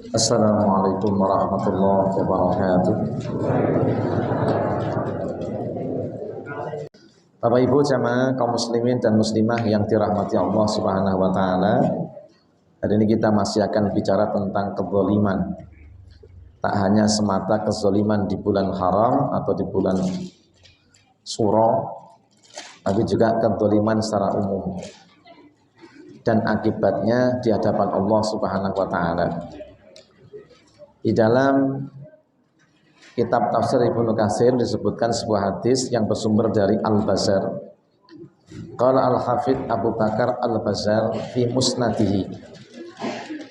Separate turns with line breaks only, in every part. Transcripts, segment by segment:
Assalamualaikum warahmatullahi wabarakatuh. Bapak Ibu jamaah kaum muslimin dan muslimah yang dirahmati Allah Subhanahu wa taala. Hari ini kita masih akan bicara tentang kezaliman. Tak hanya semata kezaliman di bulan haram atau di bulan Suro, tapi juga kezaliman secara umum dan akibatnya di hadapan Allah Subhanahu wa taala. Di dalam kitab tafsir Ibnu Katsir disebutkan sebuah hadis yang bersumber dari Al-Bazzar. Qala Al-Hafidz Abu Bakar Al-Bazzar fi musnadihi.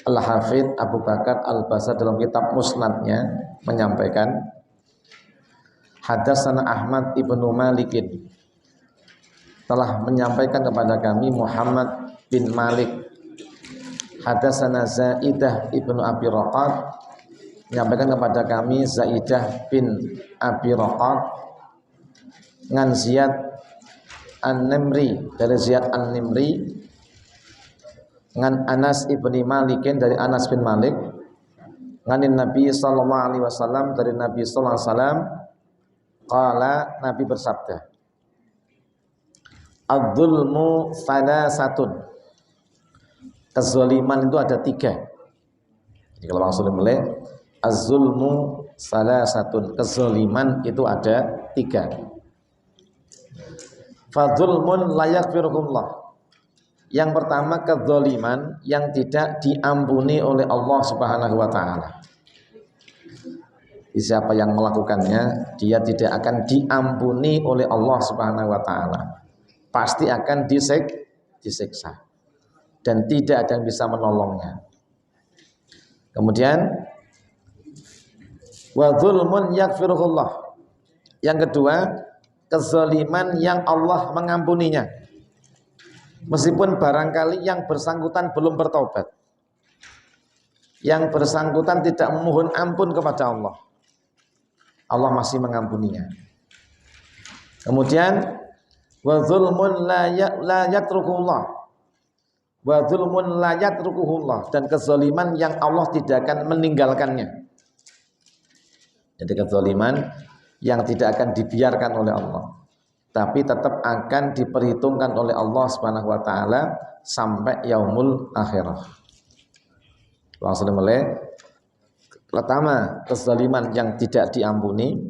Al-Hafidz Abu Bakar Al-Bazzar dalam kitab musnadnya menyampaikan, Hadatsana Ahmad ibnu Malikin, telah menyampaikan kepada kami Muhammad bin Malik. Hadatsana Zaidah ibnu Abi Raqad, menyampaikan kepada kami Zaidah bin Abi Raqad ngan Ziyad An-Nimri, dari Ziyad An-Nimri, ngan Anas ibni Malikin, dari Anas bin Malik, nganin Nabi sallallahu alaihi wasallam, dari Nabi sallallahu alaihi wasallam, qala, Nabi bersabda, Ad-dzulmu salasatun, kezaliman itu ada 3. Jadi kalau langsung mulai, Az-zulmu salasatun, kezaliman itu ada 3. Fadzulmun la yaghfiruhullah. Yang pertama, kezaliman yang tidak diampuni oleh Allah Subhanahu wa taala. Siapa yang melakukannya, dia tidak akan diampuni oleh Allah Subhanahu wa taala. Pasti akan disiksa dan tidak ada yang bisa menolongnya. Kemudian wa dzulmun yaghfiruhullah. Yang kedua, kezaliman yang Allah mengampuninya, meskipun barangkali yang bersangkutan belum bertaubat, yang bersangkutan tidak memohon ampun kepada Allah, Allah masih mengampuninya. Kemudian wa dzulmun la yatrukuhullah, wa dzulmun la yatrukuhullah, dan kezaliman yang Allah tidak akan meninggalkannya. Jadi kezaliman yang tidak akan dibiarkan oleh Allah, tapi tetap akan diperhitungkan oleh Allah Subhanahu wa taala sampai yaumul akhirah. Langsung mulai. Pertama, kezaliman yang tidak diampuni.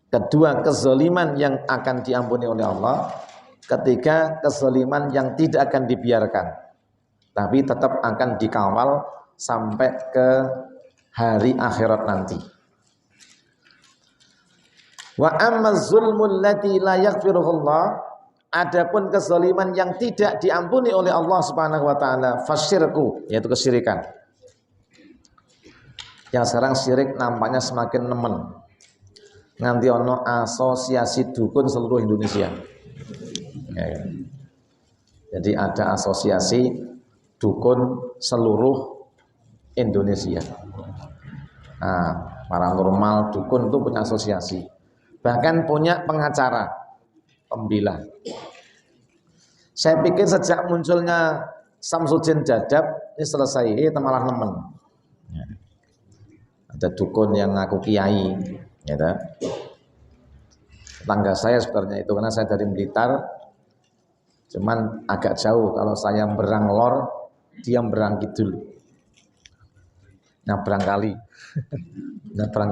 Kedua, kezaliman yang akan diampuni oleh Allah. Ketiga, kezaliman yang tidak akan dibiarkan, tapi tetap akan dikawal sampai ke hari akhirat nanti. Wa amma zulmul lati la yaghfiruhullah, adapun kezaliman yang tidak diampuni oleh Allah Subhanahu wa taala, fasyirku, yaitu kesyirikan. Yang sekarang syirik nampaknya semakin nemen. Nganti ono asosiasi dukun seluruh Indonesia. Ya. Jadi ada asosiasi dukun seluruh Indonesia. Nah, paranormal dukun itu punya asosiasi. Bahkan punya pengacara, pembela. Saya pikir sejak munculnya Samsudin Jadab ini selesai, malah nemen. Ya. Ada dukun yang ngaku kiai, ya. Tetangga saya sebenarnya itu, karena saya dari Blitar, cuman agak jauh. Kalau saya berang lor, dia berang kidul. Nyabrang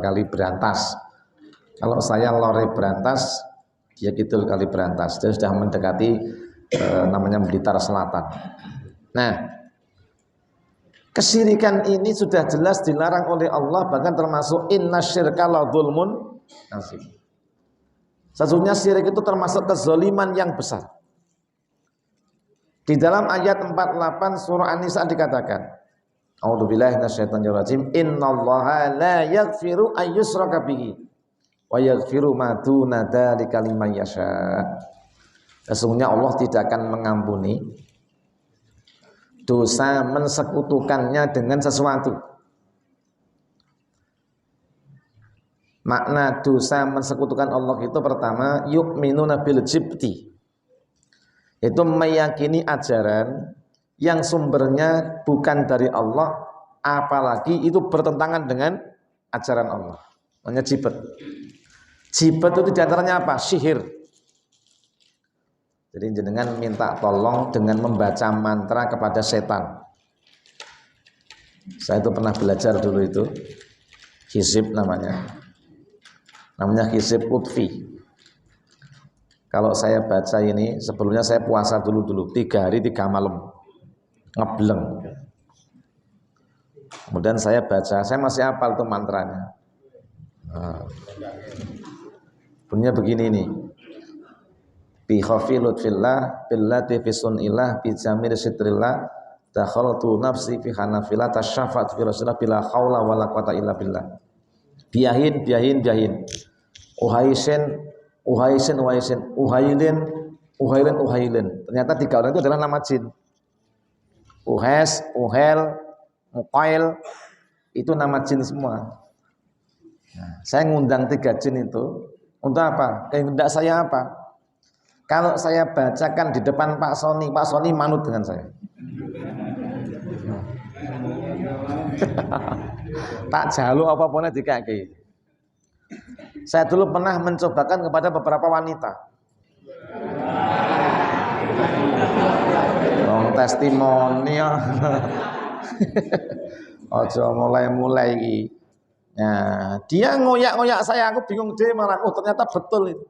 kali berantas. Kalau saya lore berantas, dia kidul kali berantas. Dia sudah mendekati namanya Blitar Selatan. Nah, kesyirikan ini sudah jelas dilarang oleh Allah, bahkan termasuk innasyirka la dzulmun azim. Sesungguhnya syirik itu termasuk kezaliman yang besar. Di dalam ayat 48 surah An-Nisa dikatakan, A'udzubillahi minasyaitonir rajim, innallaha la yaghfiru ayyushraka bihi wa yaghfiru ma duna dzalika liman yasha. Sesungguhnya Allah tidak akan mengampuni dosa mensekutukannya dengan sesuatu. Makna dosa mensekutukan Allah itu pertama, yu'minuna bil jibti, itu meyakini ajaran yang sumbernya bukan dari Allah apalagi itu bertentangan dengan ajaran Allah. Namanya jibet. Jibet itu diantaranya apa? Sihir. Jadi jenengan minta tolong dengan membaca mantra kepada setan. Saya itu pernah belajar dulu itu, hizib namanya hizib utfi. Kalau saya baca ini, sebelumnya saya puasa dulu 3 hari 3 malam, ngebleng. Kemudian saya baca, saya masih hafal tuh mantranya. Bunyinya begini nih. Bi khafi lutfillah billati fi sunillah bi jamil sitrillah dakhaltu nafsi fi hanafillah tasyafat fi rasulillah bila haula wala quwata illa billah. Biyahin uhailin. Ternyata 3 orang itu adalah nama jin. Uhes, uhel, muqail itu nama jin semua. Nah, saya ngundang 3 jin itu untuk apa? Kehendak saya apa? Kalau saya bacakan di depan Pak Sony manut dengan saya. Tak jaluk apa-apanya dikaki. Saya dulu pernah mencobakan kepada beberapa wanita. Testimonial. Ojo mulai iki. Nah, dia ngoyak-ngoyak saya, aku bingung deh malah. Oh, ternyata betul itu.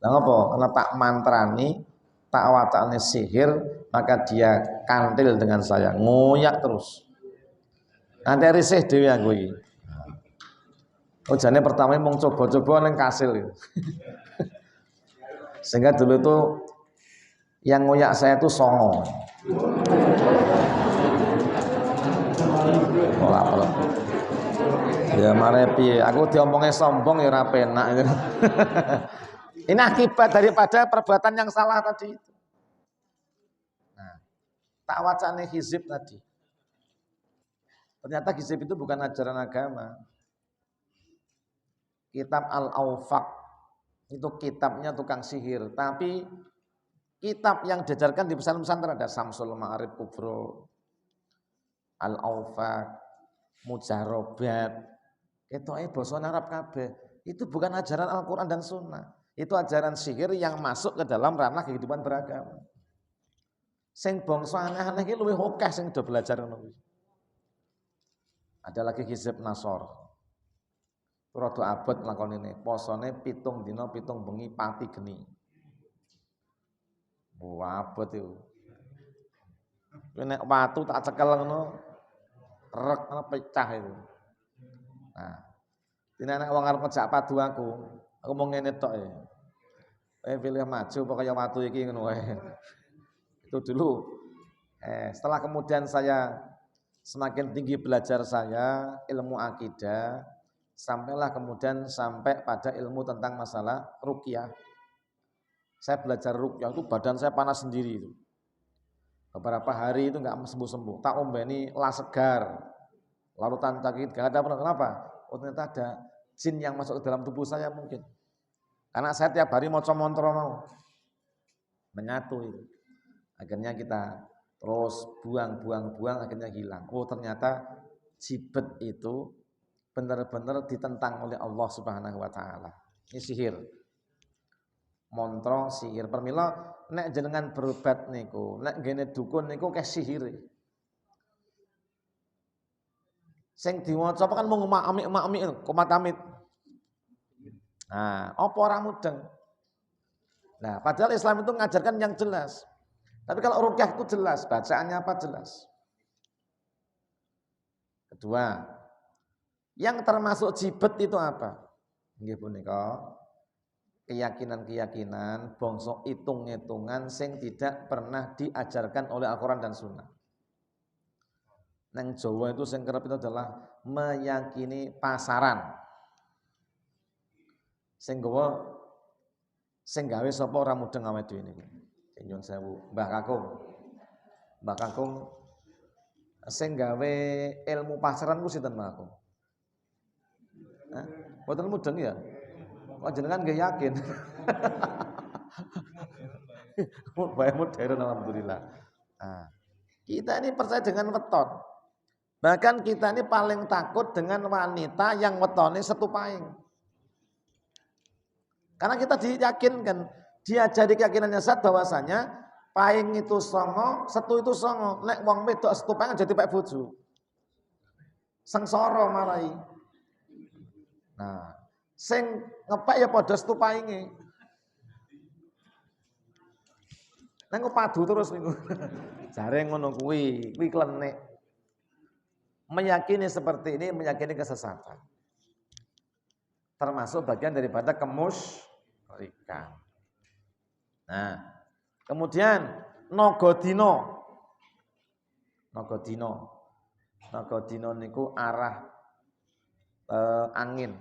Nah, apa? Karena tak mantrani, tak wacane sihir, maka dia kantil dengan saya, ngoyak terus. Nanti risih dhewe aku iki. Oh, jane pertama mau coba-coba ning kasil itu. Sehingga dulu itu yang ngoyak saya itu songo. Pola. Ya mare piye, aku diomongnya sombong ya ora penak. Ini akibat daripada perbuatan yang salah tadi. Nah, tak wacane hizib tadi. Ternyata hizib itu bukan ajaran agama. Kitab Al-Awfaq itu kitabnya tukang sihir, tapi kitab yang diajarkan di pesantren ada Samsul Ma'arif Kubro, Al-Awfaq, Mujarobat, ketoke basa Arab kabeh. Itu bukan ajaran Al-Quran dan Sunnah. Itu ajaran sihir yang masuk ke dalam ranah kehidupan beragama. Sing bangsa aneh-aneh iki luwih akeh sing do belajar ngono. Ada lagi hizib Nasor. Rada abot lakonene, posone 7 dina 7 bengi pati geni. Abot itu. Nek watu tak cekel ngono, rek pecah itu. Nah, dene nek wong arep ngejak padu aku mau ngene tok e. Pilih maju pokoknya watu iki ngono wae. Itu dulu. Setelah kemudian saya semakin tinggi belajar saya ilmu akidah, sampailah kemudian sampai pada ilmu tentang masalah ruqyah. Saya belajar ruqyah itu badan saya panas sendiri itu. Beberapa hari itu enggak sembuh-sembuh. Tak ombeni la segar. Larutan sakit enggak ada pernah. Kenapa? Oh, ternyata ada jin yang masuk ke dalam tubuh saya mungkin. Karena saya tiap hari maca mantra mau. Menyatu itu. Akhirnya kita terus buang akhirnya hilang. Oh, ternyata jibet itu benar-benar ditentang oleh Allah Subhanahu wa taala. Ini sihir. Mantra sihir. Permila nek jenengan berobat niku, nek ngene dukun niku keh sihir. Sing diwaca kan mung mak-amik komat-amit. Nah, apa ora mudeng. Nah, padahal Islam itu mengajarkan yang jelas. Tapi kalau ruqyah itu jelas, bacaannya apa jelas. Kedua, yang termasuk jibet itu apa? Nggih punika keyakinan-keyakinan bangsa hitung-hitungan sing tidak pernah diajarkan oleh Al-Qur'an dan Sunnah. Nang Jawa itu sing kerep itu adalah meyakini pasaran. Sing gawe sapa ora mudeng awake dhewe niku. Nyuwun sewu, Mbah Kakung sing gawe ilmu pasaran ku sinten Mbah Kakung? Mboten mudeng ya? Kok jenengan nggih yakin? Bae modern alhamdulillah. Nah, kita ini percaya dengan weton. Bahkan kita ini paling takut dengan wanita yang wetone setupaing. Karena kita diyakinkan, diajari keyakinannya zat bahwasanya paing itu songo, setu itu songo. Nek wong wedok setupaing jadi pek bojo. Sengsara marai. Nah, sing ngepek ya padha setupainge. Nang padu terus niku. Jare ngono kuwi klenik. Meyakini seperti ini meyakini kesesatan. Termasuk bagian daripada kemusyrikan. Nah, kemudian Nagadina. Nagadina niku arah angin.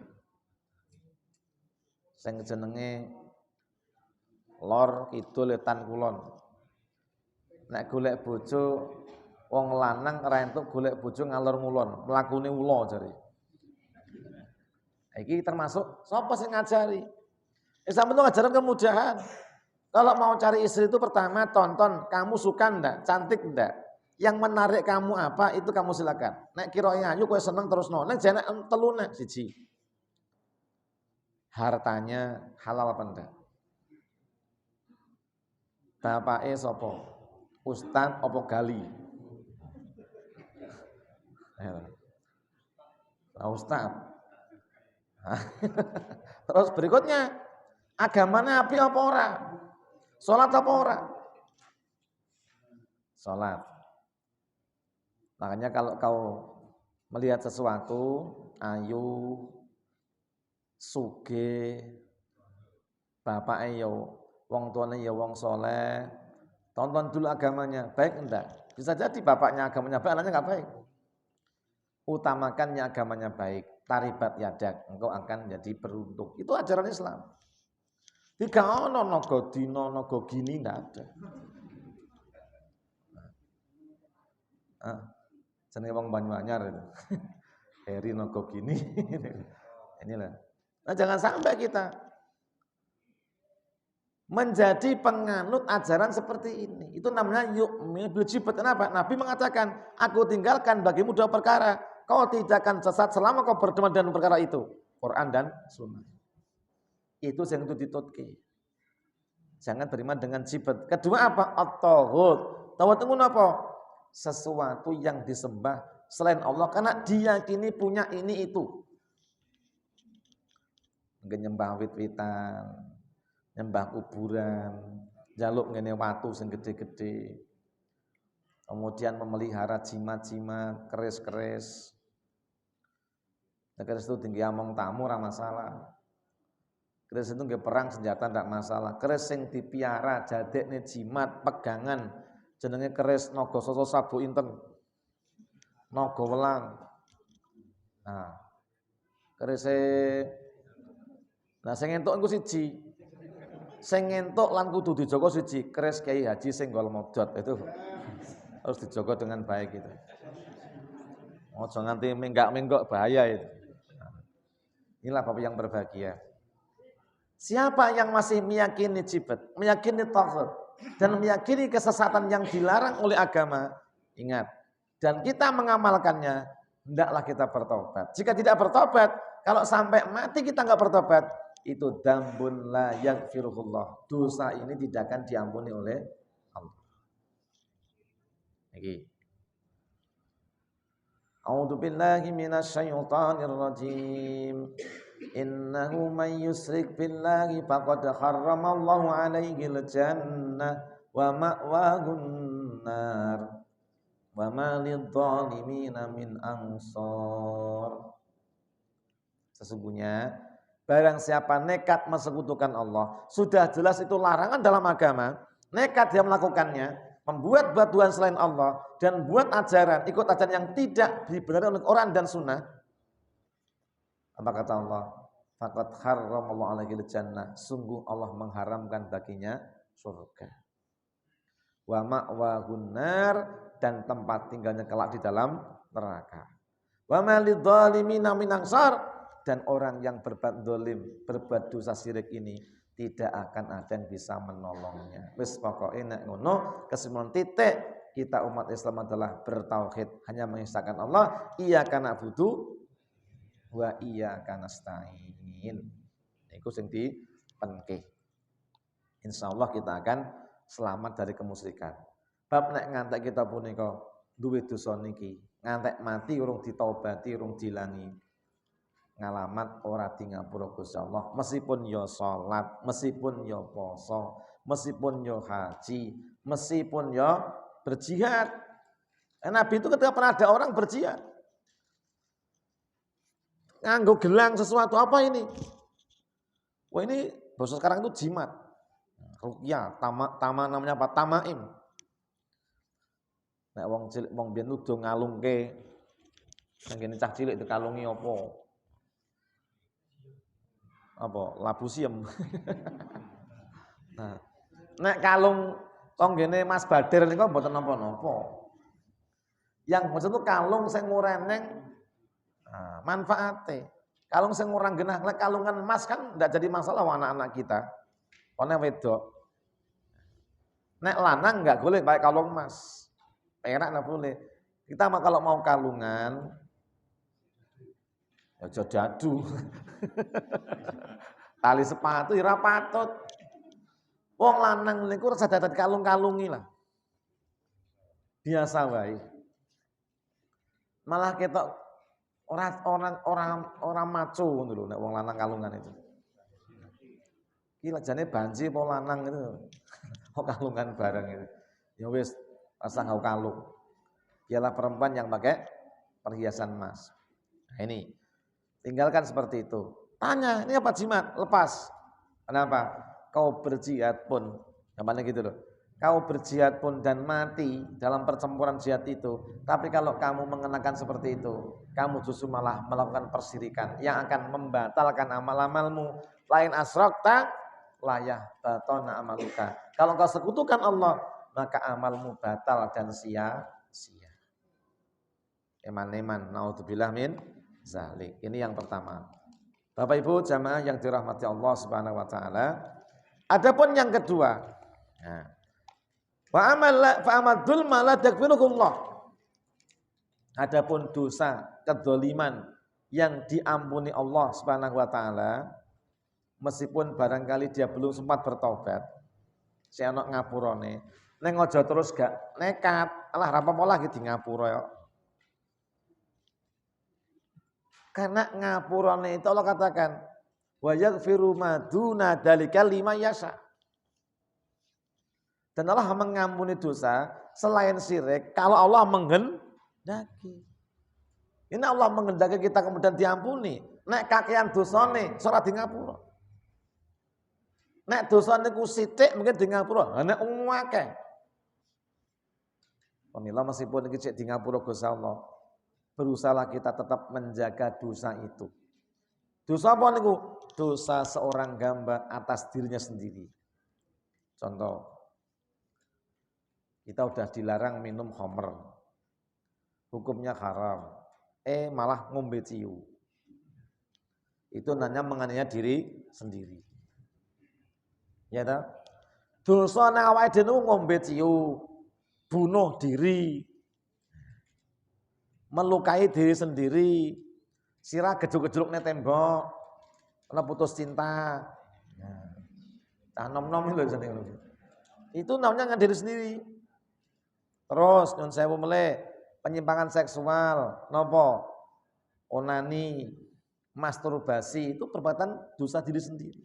Sing jenenge lor kidul wetan kulon. Nek golek bojo wong lanang ora entuk golek bojo ngalor ngulon, mlakune ula jare. Iki termasuk sapa sing ngajari? Islam itu ngajaran kemudahan. Kalau mau cari istri itu pertama tonton kamu suka ndak, cantik ndak. Yang menarik kamu apa itu kamu silakan. Nek kira ayu kowe seneng terus no. Nek jane telune siji. Hartanya halal apa ndak? Bapake sapa? Ustaz apa gali? Ustaz. Terus berikutnya, agamanya api apa ora? Salat apa ora? Salat. Makanya kalau kau melihat sesuatu ayu, sugih, bapake ya wong tuane ya wong soleh, tonton dulu agamanya, baik enggak? Bisa jadi bapaknya agamanya baik, anaknya enggak baik. Utamakannya agamanya baik, taribat yadak, engkau akan jadi beruntung. Itu ajaran Islam. Tidak ono Nagadina, Nagagini, enggak ada. Jenenge wong Banyuanyar itu. Heri Nagagini. Inilah. Nah, jangan sampai kita menjadi penganut ajaran seperti ini. Itu namanya yu'min bil jibat. Kenapa? Nabi mengatakan, aku tinggalkan bagimu dua perkara. Kau tidak akan sesat selama kau berdemen dengan perkara itu. Quran dan Sunnah. Itu yang itu ditutki. Jangan beriman dengan jibat. Kedua apa? At-taghut. Taghut itu apa? Sesuatu yang disembah selain Allah. Karena diyakini punya ini itu. Nyembah wit-witan, nyembah kuburan, jaluk ngene watu sing gede-gede. Kemudian memelihara jimat-jimat, keris-keris. Keris itu tinggi among tamu ora masalah. Keris itu nggih perang senjata ndak masalah. Keris sing dipiara jadekne jimat pegangan jenenge keris naga sasa sabu inten. Naga welang. Nah, kerise sing entuk engko siji. Sing entuk lan kudu dijaga siji, keris Kiai Haji Senggol Modot itu harus dijaga dengan baik itu. Ojo nganti menggak-menggok bahaya itu. Inilah Bapak yang berbahagia. Siapa yang masih meyakini jibat, meyakini taghut dan meyakini kesesatan yang dilarang oleh agama, ingat, dan kita mengamalkannya, hendaklah kita bertobat. Jika tidak bertobat, kalau sampai mati kita enggak bertobat, itu dambun la yaghfirullah. Dosa ini tidak akan diampuni oleh Allah. Lagi. A'udzu billahi minasyaitonir rajim. Innahu may yusyrik billahi faqad harramallahu 'alaihil jannah wa ma'wahun nar wa ma lidh-dhalimina min ansar. Sesungguhnya barang siapa nekat mensekutukan Allah, sudah jelas itu larangan dalam agama, nekat dia melakukannya, membuat Tuhan selain Allah dan buat ajaran, ikut ajaran yang tidak dibenarkan oleh Quran dan Sunnah. Apa kata Allah? Faqad harramallahu 'alaihil jannah. Sungguh Allah mengharamkan baginya surga. Wa ma'wahun nar, dan tempat tinggalnya kelak di dalam neraka. Wa ma lidh-dhalimina min ansar, dan orang yang berbuat zalim, berbuat dosa syirik ini tidak akan ada yang bisa menolongnya. Wis pokoke nek ngono kesimpulan titik, kita umat Islam adalah bertauhid, hanya mengisahkan Allah, iyyaka na'budu wa iyyaka nasta'in. Iku sing dipenke. Insyaallah kita akan selamat dari kemusyrikan. Bab nek ngantek kita punika duwe dosa niki, ngantek mati urung ditaubati, urung dilangi. Ngalamat ora di ngapura Gusti Allah, meskipun ya salat, meskipun ya puasa, meskipun ya haji, meskipun ya berjihad. Nabi itu ketika pernah ada orang berjihad, nganggo gelang sesuatu, apa ini? Wah ini bahasa sekarang itu jimat. Ruqyah, tama namanya apa? Tamaim. Nek wong cilik wong biyen udo ngalungke nang kene cah cilik dikalungi apa? Apa? Labu siem. Nah, nek kalung konggene Mas Badir niku mboten napa-napa. Yang maksud itu kalung sing ngureneng manfaate. Kalung sing ngurang genah, lek kalungan emas kan ndak jadi masalah anak-anak kita. Ono wedok. Nek lanang enggak boleh pakai kalung emas. Perak enggak boleh. Kita kalau mau kalungan ya aja dadu. Tali sepatu ora patut. Wong lanang niku rasa dadat kalung-kalungi lah. Biasa wae. Malah ketok orang maco ngono lho nek wong lanang kalungan itu. Iki jane banci apa lanang itu. Kok kalungan bareng itu. Ya wis asal ngau kalung. Ialah perempuan yang pakai perhiasan emas. Nah, ini tinggalkan seperti itu. Tanya, ini apa jimat? Lepas. Kenapa? Kau berjihad pun, namanya gitu loh. Kau berjihad pun dan mati dalam pertempuran jihad itu. Tapi kalau kamu mengenakan seperti itu, kamu justru malah melakukan persirikan yang akan membatalkan amal-amalmu. Lain asrakta, layah batona amaluka. Kalau kau sekutukan Allah, maka amalmu batal dan sia-sia. Eman-eman, naudzubillah min zalik. Ini yang pertama. Bapak Ibu jamaah yang dirahmati Allah Subhanahu wa taala. Adapun yang kedua, wa amal dzulma la takfiruhullah. Adapun dosa kedzaliman yang diampuni Allah Subhanahu wa taala, meskipun barangkali dia belum sempat bertobat. Si anak ngapurane, neng aja terus gak nekat, alah ra apa-apa lagi di ngapura ya. Karena ngapurane itu Allah katakan, wa yaghfiru ma duna dzalika liman yasha. Dan Allah mengampuni dosa selain syirik kalau Allah menghendaki. Ini Allah menghendaki kita kemudian diampuni. Nek kakean dosane ora di ngapura. Nek dosane ku sithik mungkin di ngapura, nek akeh. Pamila meskipun iki cek di ngapura Gusti Allah, berusahalah kita tetap menjaga dosa itu. Dosa apa niku? Dosa seorang hamba atas dirinya sendiri. Contoh, kita udah dilarang minum khamr. Hukumnya haram. Malah ngombe ciu. Itu namanya menganiaya diri sendiri. Ya ta? Dosa nang awake dhewe ngombe ciu, bunuh diri, melukai diri sendiri, sirah gejluk-gejluk ning tembok, kena putus cinta. Nah, nom-nom itu jenenge. Itu namanya diri sendiri. Terus nyun sewu meleh, penyimpangan seksual, nopo? Onani, masturbasi, itu perbuatan dosa diri sendiri.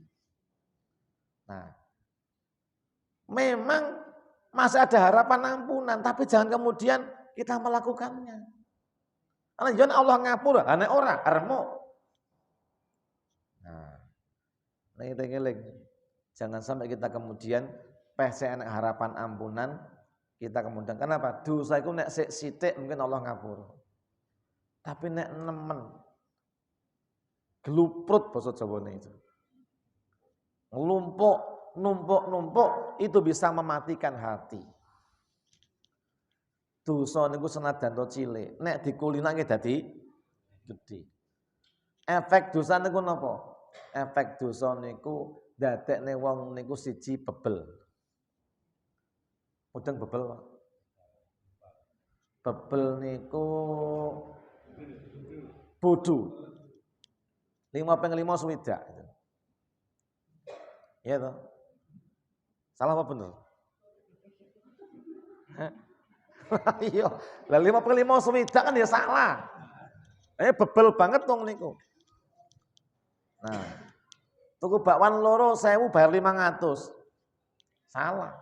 Nah, memang masih ada harapan ampunan, tapi jangan kemudian kita melakukannya. Karena jangan Allah ngapura, ane ora, armo. Nah itu ngeling. Jangan sampai kita kemudian PCN harapan ampunan, kita kemudian kenapa? Dosa itu nek sithik mungkin Allah ngapura. Tapi nek nemen geluprut basa Jawane itu. Numpuk itu bisa mematikan hati. Dosa niku senajan to cilik, nek dikulinake dadi gedhe. Efek dosa niku napa? Efek dosa niku dadekne wong niku siji bebel. Mudeng bebel. Bebel niku bodoh. 5/5 swidak. Iya toh? Salah apa bener? Iya. Lah 5/5 swidak kan ya salah. Bebel banget dong niku. Nah, tuku bakwan loro 1000 bayar 500. Salah.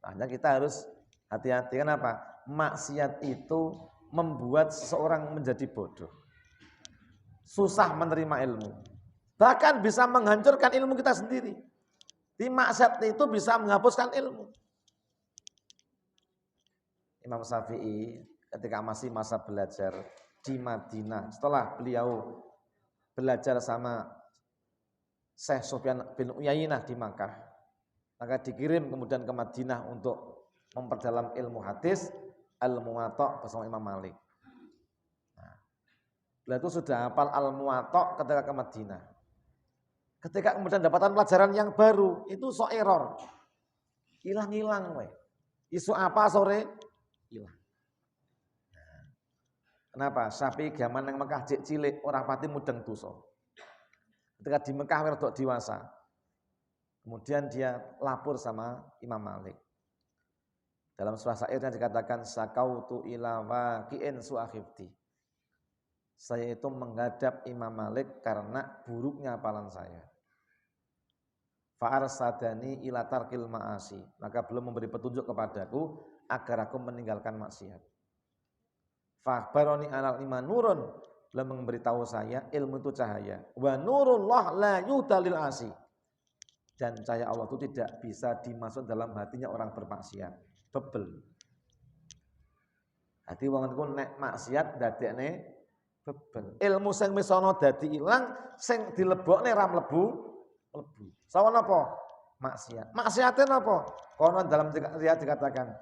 Makanya kita harus hati-hati. Kenapa? Maksiat itu membuat seseorang menjadi bodoh. Susah menerima ilmu. Bahkan bisa menghancurkan ilmu kita sendiri. Di maksiat itu bisa menghapuskan ilmu. Imam Syafi'i ketika masih masa belajar di Madinah, setelah beliau belajar sama Syekh Sufyan bin Uyainah di Makkah, maka dikirim kemudian ke Madinah untuk memperdalam ilmu hadis Al-Muwatta bersama Imam Malik. Nah, beliau itu sudah hafal Al-Muwatta ketika ke Madinah. Ketika kemudian dapatkan pelajaran yang baru, itu sok error. Hilang-hilang we. Isu apa sore? Hilang. Nah, kenapa? Syafi'i gaman yang Mekah cek cilik, orang pati mudeng dosa. Ketika di Mekah wedok dewasa. Kemudian dia lapor sama Imam Malik. Dalam sebuah syairnya dikatakan sakautu ila waqi'in su'akhifti. Saya itu menghadap Imam Malik karena buruknya hafalan saya. Fa'arsadani ila tarkil ma'asi. Maka belum memberi petunjuk kepadaku agar aku meninggalkan maksiat. Fa'akhbaroni alal iman nurun. Belum memberitahu saya ilmu itu cahaya. Wa nurullah la yudalil asi. Dan cahaya Allah itu tidak bisa dimasuk dalam hatinya orang bermaksiat. Bebel. Hati wong niku nek maksiat dadekne bebel. Ilmu sing wis ana dadi ilang, sing dilebokne ra mlebu. Sawan apa? Maksiat. Maksiate napa? Kono dalam riwayat dikatakan,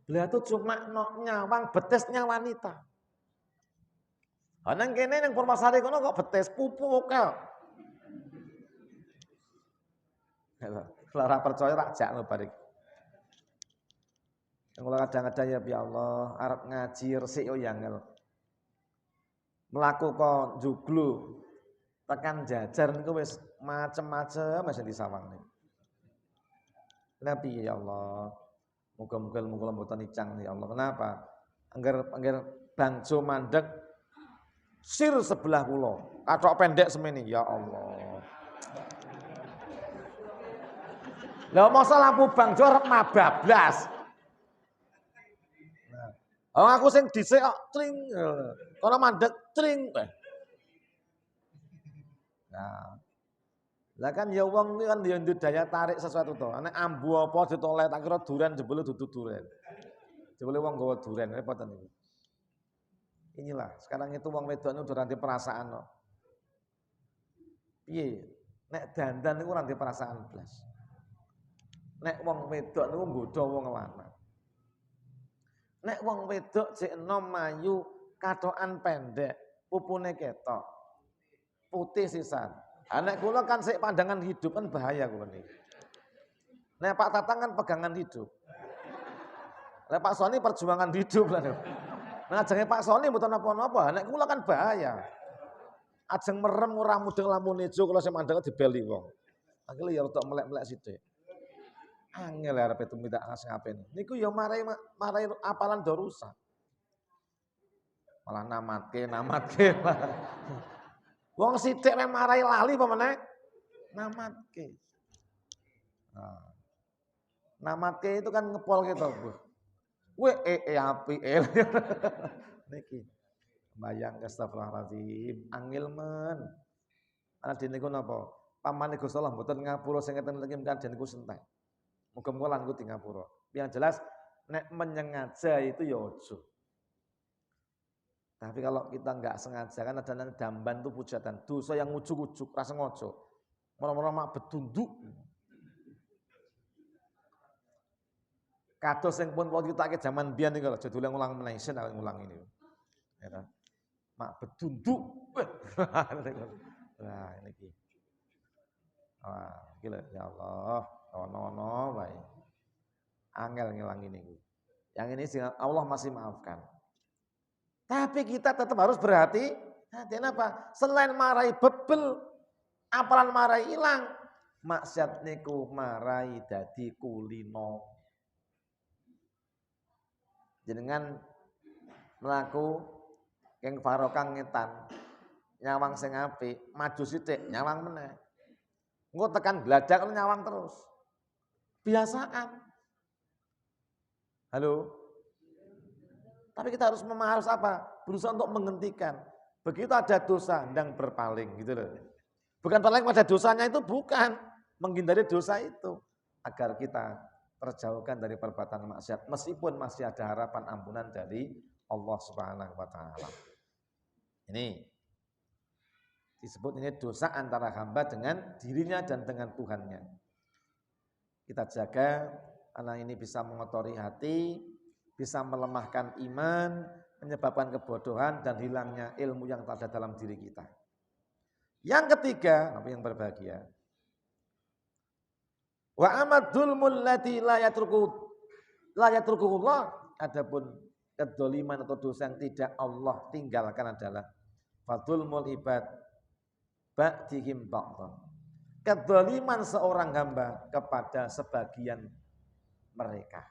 beliau itu cuma nyawang betesnya wanita. Nang kene ning Purmasari kono kok betes pupu kok. Kalau ora percaya rak jak lho barik. Kalau kadang-kadang ya Allah, arep ngaji resik yo yangel. Melaku kok juglu, tekan jajar niku wis macem-macem masih disawang nih. Nabi ya Allah, muga-muga kula mboten icang ya Allah. Kenapa? Angger bangjo mandek sir sebelah kula, kathok pendek semene ya Allah. Lah masa lampu bangjo arep mabablas. Oh aku sing dhisik kok tring. Kono mandek tring. Nah. Lah kan ya wong kuwi kan ya daya tarik sesuatu to. Nek ambu apa ditoleh tak kira duren jebule dudu duren. Jebule wong gawa duren repot niku. Inilah, sekarang itu wong wedok niku udah ranti perasaan kok. Piye? Nek dandan niku ranti perasaan blas. Nek wong wedok niku nggodha wong lanang. Nek wong wedok cek enom mayu katokan pendek, pupune ketok. Putih sisan. Anak kula kan sik pandangan hidup kan bahaya kula niki. Nek Pak Tatang kan pegangan hidup. Nek Pak Soni perjuangan hidup lah. Nah ajenge Pak Soni mboten napa-napa, nek kula kan bahaya. Ajeng merem ora mudeng lampu ijo kula sing mandeg dibeli wong. Akhire ya rada melek-melek sithik. Angel arep tumindak sing apen. Niku ya marai apalan do rusak. Malah namatke. Wong sithik mek marai lali apa meneh? Namatke. Nah. Namatke itu kan ngepol gitu, Bu. Apik. Niki. Bayang astagfirullahalazim, angel men. Ana dene niku napa? Pamane Gusti Allah mboten ngapura sing ngeten iki kan dene niku sentek. Muga-muga lan ku di ngapura. Yang jelas nek menyengaja itu ya ojo. Tapi kalau kita enggak sengaja kan ada damban itu pujatan. Dosa yang ujuk-ujuk rasa ngojo. Mula-mula mak betunduk. Kados sing pun waktu kita ke zaman biyen niku lho judule ngulang meneh isin ngulang ini. Ya. Mak betunduk. Nah, niki. Wah, iki lho ya Allah, ono wae. Angel ngilangi niku. Yang ini Allah masih maafkan. Tapi kita tetap harus berhati-hati. Kenapa? Selain marai bebel, apalan marai hilang, maksiat niku marai dadi kulino. Jenengan mlaku keng barokah ngetan, nyawang sing apik, maju sithik nyawang meneh. Engko tekan bladak nyawang terus. Biasaan. Halo. Tapi kita harus apa? Berusaha untuk menghentikan. Begitu ada dosa, hendang berpaling gitu loh. Bukan paling pada dosanya itu, bukan. Menghindari dosa itu. Agar kita terjauhkan dari perbuatan maksiat. Meskipun masih ada harapan ampunan dari Allah Subhanahu wa Ta'ala. Ini disebut ini dosa antara hamba dengan dirinya dan dengan Tuhannya. Kita jaga anak ini bisa mengotori hati, bisa melemahkan iman, menyebabkan kebodohan dan hilangnya ilmu yang ada dalam diri kita. Yang ketiga, apa yang berbahagia? Wa amadul lati la yatrukuhullah. Adapun kedzaliman atau dosa yang tidak Allah tinggalkan adalah fadzulmul ibad ba'dihim ba'dhan. Kedzaliman seorang hamba kepada sebagian mereka.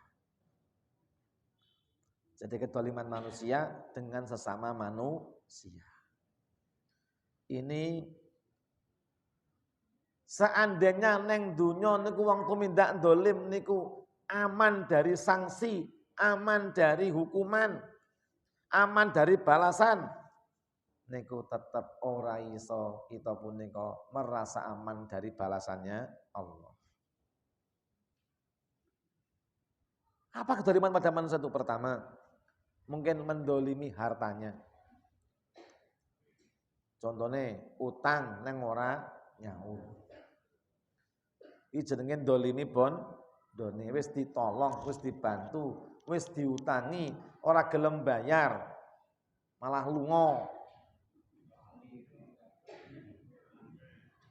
Jadi kedzaliman manusia dengan sesama manusia. Ini seandainya neng dunya niku wong tumindak dolim niku aman dari sanksi, aman dari hukuman, aman dari balasan, niku tetap ora iso kita punika merasa aman dari balasannya Allah. Apa kedzaliman pada manusia itu? Pertama, mungkin mendolimi hartanya. Contohnya utang neng ora nyaur. Iki jenenge dolimi doni, wis ditolong, wis dibantu, wis diutangi, ora gelem bayar, malah lunga.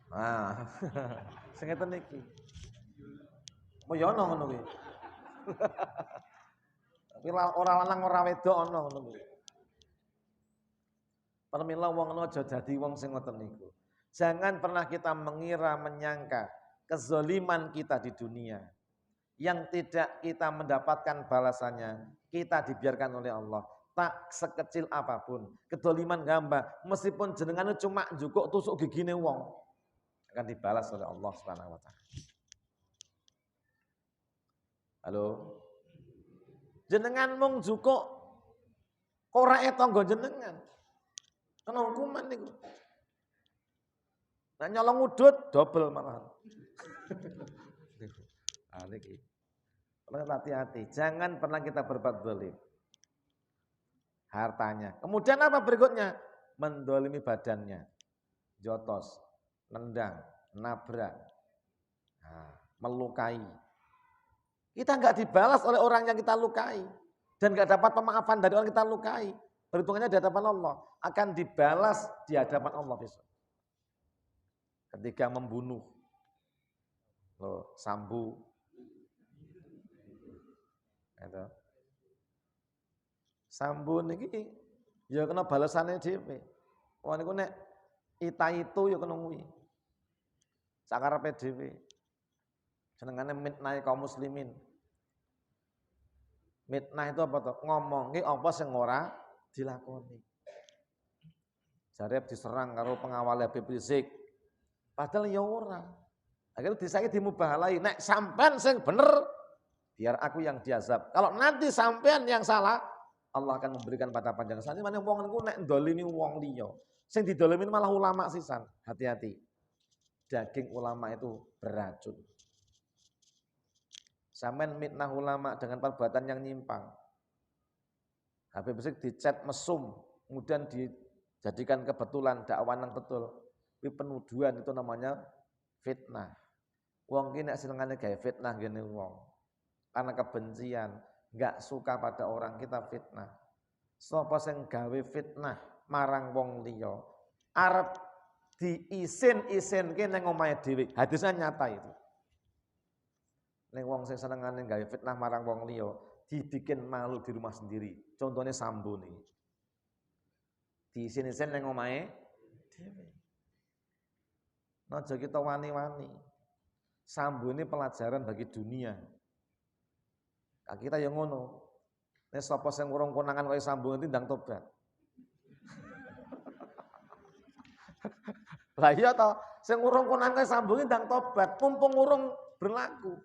Nah, sing ngeten iki. Mo yo ono ngono kuwi. Tapi ora lanang ora wedok ono ngono kuwi. Permila wong ngono aja dadi wong sing ngoten niku. Jangan pernah kita mengira, menyangka kezaliman kita di dunia yang tidak kita mendapatkan balasannya, kita dibiarkan oleh Allah. Tak sekecil apapun, kedzaliman hamba, meskipun jenengan cuma njukuk tusuk gigine wong, akan dibalas oleh Allah Subhanahu wa Ta'ala. Halo? Jenengan mung njukuk korake tangga jenengan. Kena hukuman niku. Nah nyolong udut double malahan. Niki. Hati-hati, jangan pernah kita berbuat zalim. Hartanya. Kemudian apa berikutnya? Mendolimi badannya. Jotos, nendang, nabrak, melukai. Kita enggak dibalas oleh orang yang kita lukai. Dan enggak dapat pemaafan dari orang yang kita lukai. Perhitungannya di hadapan Allah. Akan dibalas di hadapan Allah besok. Ketika membunuh. Sambu. Itu. Sambu niki ya kena balasane dhewe. Wong niku nek itu ya kena kuwi. Sakarepe dhewe. Senengane mitnah kaum muslimin. Mitnah itu apa tuh? Ngomongke apa sing ora dilakoni. Jarep diserang karo pengawal Habib Rizik. Padahal ya ora. Akhirnya disake dimubahalai. Nek sampean sing bener, biar aku yang diazab. Kalau nanti sampean yang salah, Allah akan memberikan pada panjang sana. Mana wong niku nek ndolimi wong liya. Sing didolimin malah ulama sisan. Hati-hati. Daging ulama itu beracun. Sampean mitnah ulama dengan perbuatan yang nyimpang. Habib Rizik dicat mesum, kemudian dijadikan kebetulan dakwah yang betul. Ini penuduhan itu namanya fitnah. Wong ki nek senengane gawe fitnah ngene wong. Karena kebencian, enggak suka pada orang kita fitnah. Sapa sing gawe fitnah marang wong liya, arep diisin-isinke ning omahe dhewe. Hadisnya nyata itu. Ning wong sing senengane gawe fitnah marang wong liya, dibikin malu di rumah sendiri. Contohnya Sambo nih. Di sini-sini yang omahe dhewe. Aja kita wani-wani. Sambo ini pelajaran bagi dunia. Nah, kita yang ngono. Nek sapa sing urung konangan kaya Sambo nanti ndang tobat. Lah iya toh, sing urung konangan kaya Sambo ndang tobat, mumpung urung berlaku.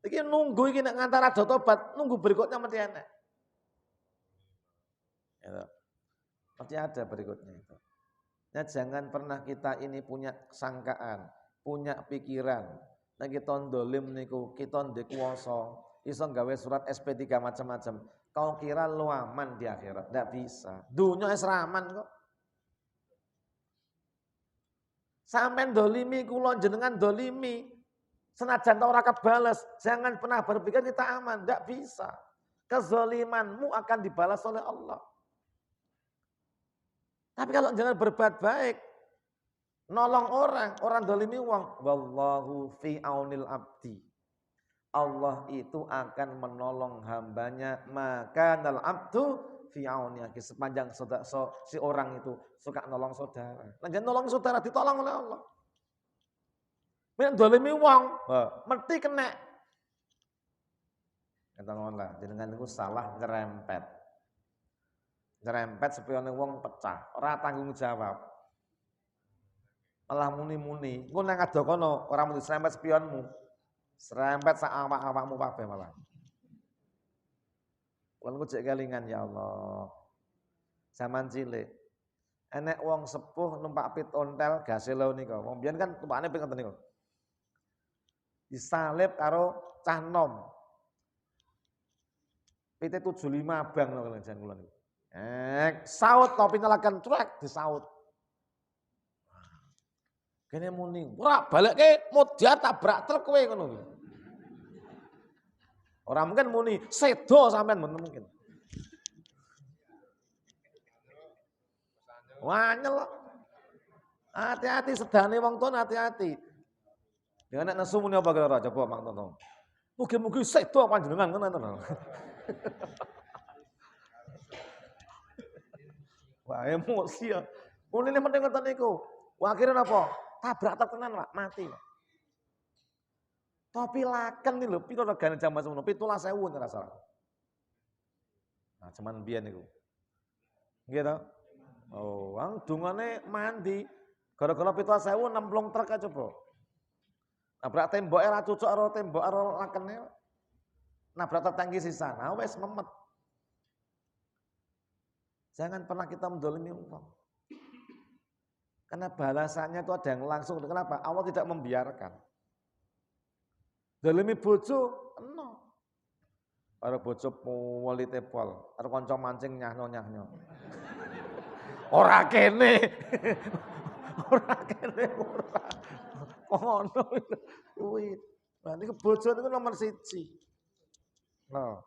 Iki nunggu iki nek ngantara ada tobat, nunggu berikutnya mesti enak. Ya, pasti ada berikutnya itu. Nah, jangan pernah kita ini punya sangkaan, punya pikiran. Nah, kita ndolim niku, kita ndek kuwasa, iso gawe surat SP3 macam-macam. Kau kira lu aman di akhirat? Enggak bisa. Dunia wis aman kok. Sampeyan dolimi kula jenengan dolimi. Senajan ta ora kebales, jangan pernah berpikir kita aman, enggak bisa. Kezalimanmu akan dibalas oleh Allah. Tapi kalau jangan berbuat baik, nolong orang dolimi uang. Wallahu fi aunil abdi. Allah itu akan menolong hambanya. Maka nal abdu fi aunihi. Sepanjang si orang itu suka nolong saudara. Nah, jangan nolong saudara, ditolong oleh Allah. Nek dolimi uang, mesti kena. Kata ngono, jenengan niku salah ngerempet. Ngerempet spione wong pecah, ora tanggung jawab. Malah muni-muni, engko nang ado kono ora muni serempet spionmu. Serempet sak awak-awakmu kabeh malah. Kulo niku jek kelingan ya Allah. Zaman cilik enek wong sepuh numpak pit ontel gaselo nika. Wong biyen kan tumpakane pit ngoten niku. Disalib karo cah nom. Pite 75 abang lho jan kula niku. Saut topi nyalakan truk disaut. Kene muni, ora balekke modar tabrak truk kowe ngono. Ora mungkin muni sedo sampean mungkin. Wanyel. Hati-hati sedane wong tuwa hati-hati. Dengan nek nesu muni apa kira coba Mang Tonton. Mugi-mugi sedo panjenengan ngono. Wah emosi ya. Mulane penting ngoten niku. Wah akhirnya apa? Tabrak tenan Pak, mati. Topi laken nih lho, piro regane jaman semono? 17.000 ora salah. Nah, cuman biyen niku. Nggih to? Oh, wong dungane mandi. Gara-gara 17.000 nemplung truk aja coba. Nabrak temboke ra cocok karo tembok karo lakene. Nabrak tetanggi sisa. Nah wis memet. Jangan pernah kita mendolimi orang. Karena balasannya itu ada yang langsung. Kenapa? Allah tidak membiarkan. Dolimi bojo, no. Para bojo wali tepol, ada kanca mancing nyahno. Ora kene. Ora kene ora. Ngono kuwi. Lah niku bojo niku nomor 1. Nah.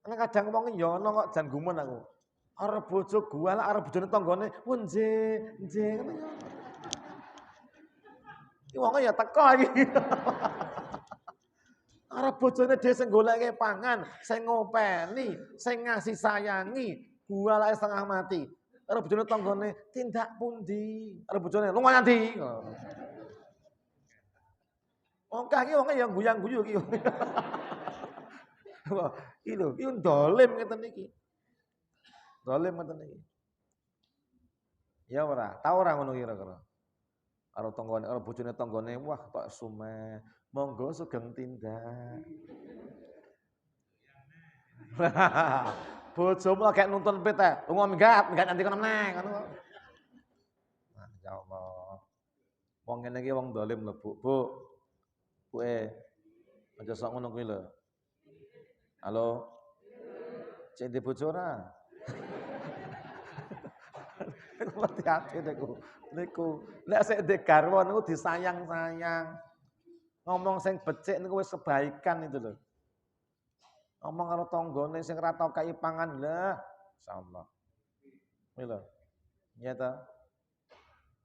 Nek kadang wong ya ono kok jan gumun aku. Arep bojo gua lah arep bojone tanggane, nje ngono ya. Iki wong ya teko iki. Arep bojone dhewe sing goleke pangan, sing ngopeni, sing ngasih sayangi, gua lah setengah mati. Arep bojone tanggane tindak pundi? Arep bojone lunga ndi? Wong kaki wong ya guyang-guyu iki. Wah, iki lho, iki dolim ngeten iki. Dolim ngoten iki. Ya ora, tau ora ngono kira-kira. Karo tanggane, karo bojone tanggane, wah tok sumeh. Monggo sugeng tindak. Bojomu lagi nuntun pit ta. Lunga minggat nanti kono meneh ngono. Nah, ya Allah. Wong ngene iki wong dolim lho, Bu. Bu. Aja sok ngono kuwi lho. Halo. Cek di bojo ora? Hati-hati niku. Nek sik ndek garwa niku disayang-sayang. Ngomong sing becik niku wis kebaikan itu lho. Ngomong karo tanggane sing ora tau kai pangan lah, insyaallah. Kuwi lho. Iya ta?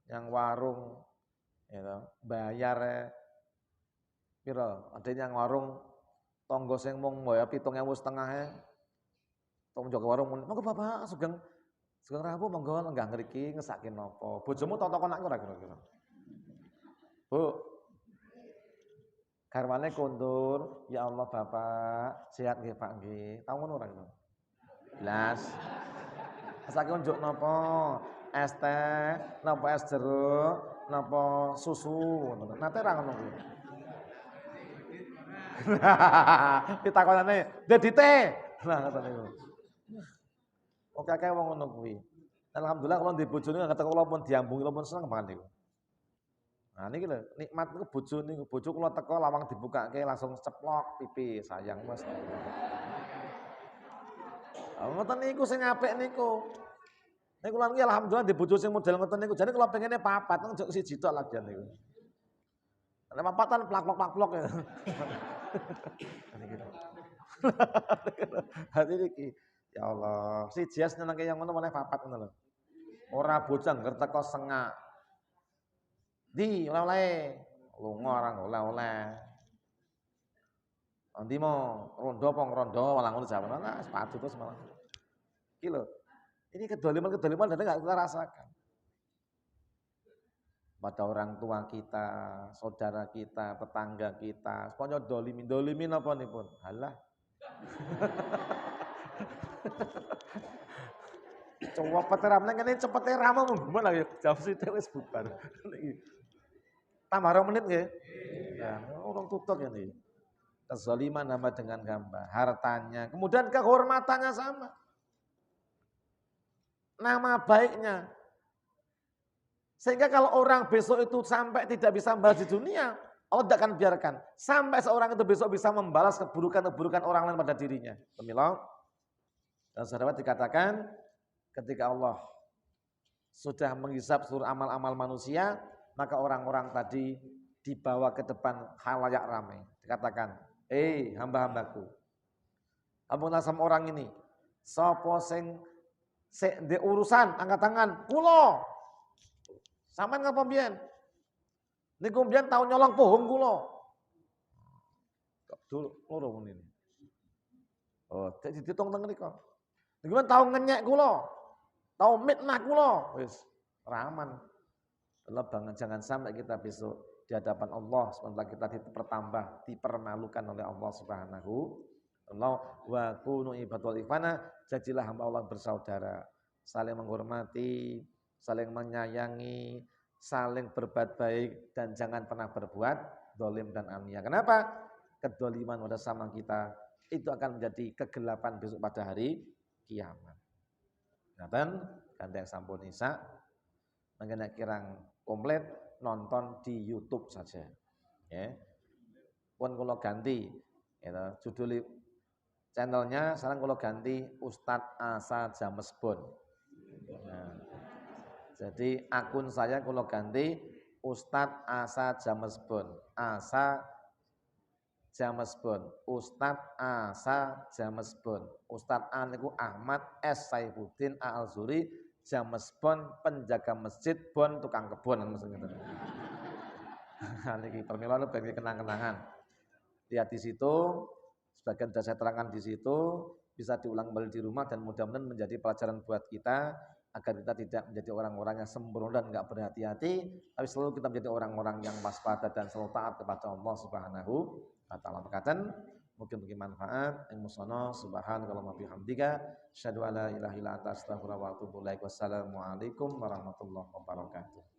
Yang warung ya ta, bayar piro? Ada yang warung Tangga sing mung ya 7.500 tok njogo warung monggo Bapak sugeng rawuh monggo lenggah ngriki ngesake napa. Bojomu tok-tok anakku ora kira-kira. Bu, garwane kondur, ya Allah Bapak, sehat nggih Pak nggih. Tau ngono ora kira? Blas. Ngesake unjuk napa? Es teh, napa es jeruk, napa susu ngono. Nate ra ngono kuwi. Ditakonane, "Dadi teh." Lah ngoten niku. Oke akeh wong ngono kuwi. Alhamdulillah kalau di bojone kata kula pun diambungi pun seneng banget niku. Nah niki lho, nikmat niku bojo niku. Bojo kula teko lawang dibukake langsung ceplok pipi, sayang Mas. Ngoten niku sing apik niku. Niku lan ki alhamdulillah di bojo sing model ngoten niku. Jane kula pengene papat, nang njok siji tok lagian niku. Nek papatan plak-plok ya. Hati niki. Ya Allah, si Jas nyenengke yang ngono malah papat ngono lho. Ora bojang nger teko sengak. Di oleh-oleh. Lunga ora oleh-oleh. Endi mo rondo apa ngrondo malah ngono jawaban. Nah, sepatu terus malah. Iki lho. Ini kedoliman dan enggak kita rasakan. Pada orang tua kita, saudara kita, tetangga kita, semuanya dolimin apa nih pun, halah. Coba peteram, ini cepet ramah mungkin lagi jam situ wis bubar. Tambah 2 menit nggih. Ya, orang tutup ya nih. Kezaliman nama dengan gambar, hartanya, kemudian kehormatannya sama. Nama baiknya. Sehingga kalau orang besok itu sampai tidak bisa membalas di dunia, Allah tidak akan biarkan. Sampai seorang itu besok bisa membalas keburukan-keburukan orang lain pada dirinya. Pemilau. Dan sahabat dikatakan, ketika Allah sudah menghisap seluruh amal-amal manusia, maka orang-orang tadi dibawa ke depan khalayak ramai. Dikatakan, hamba-hambaku. Ampun sama orang ini. Sapa sing di urusan angkat tangan, kula. Sampeyan ngapa mbiyen? Niku mbiyen tau nyolong pohong kula. Dulu loro ngene. Oh, dihitung teng mriku. Niku tau ngenyek kula. Tau mitnah kula. Wis raman. Banget jangan sampai kita besok di hadapan Allah sementara kita dipertambah, dipermalukan oleh Allah Subhanahu wa kunu ibadul ikhwana, jadilah hamba Allah bersaudara, saling menghormati, saling menyayangi, saling berbuat baik, dan jangan pernah berbuat dolim dan ania. Kenapa? Kedoliman pada sama kita itu akan menjadi kegelapan besok pada hari kiamat. Dan gandeng sampun isa, mengenai kirang komplit nonton di YouTube saja. Ya, pun kalau ganti, ya, judul channelnya sekarang kalau ganti Ustadz Asa Jamesbon. Nah, jadi akun saya kalau ganti Ustadz Asa Jamesbon, Asa Jamesbon, Ustadz Asa Jamesbon, Ustadz A niku Ahmad S Saifuddin Al-Zuri, Jamesbon penjaga masjid, bon tukang kebon maksudnya. Niki permila bagi kenang-kenangan. Lihat di situ, sebagian sudah saya terangkan di situ, bisa diulang kembali di rumah dan mudah-mudahan menjadi pelajaran buat kita agar kita tidak menjadi orang-orang yang sembrono dan enggak berhati-hati, tapi selalu kita menjadi orang-orang yang waspada dan selalu taat kepada Allah Subhanahu wa taala. Berkatan mungkin manfaat. Musono subhanallah bihamdika asyhadu alla ilaha illa anta astaghfiruka wa atubu ilaik. Wassalamualaikum warahmatullahi wabarakatuh.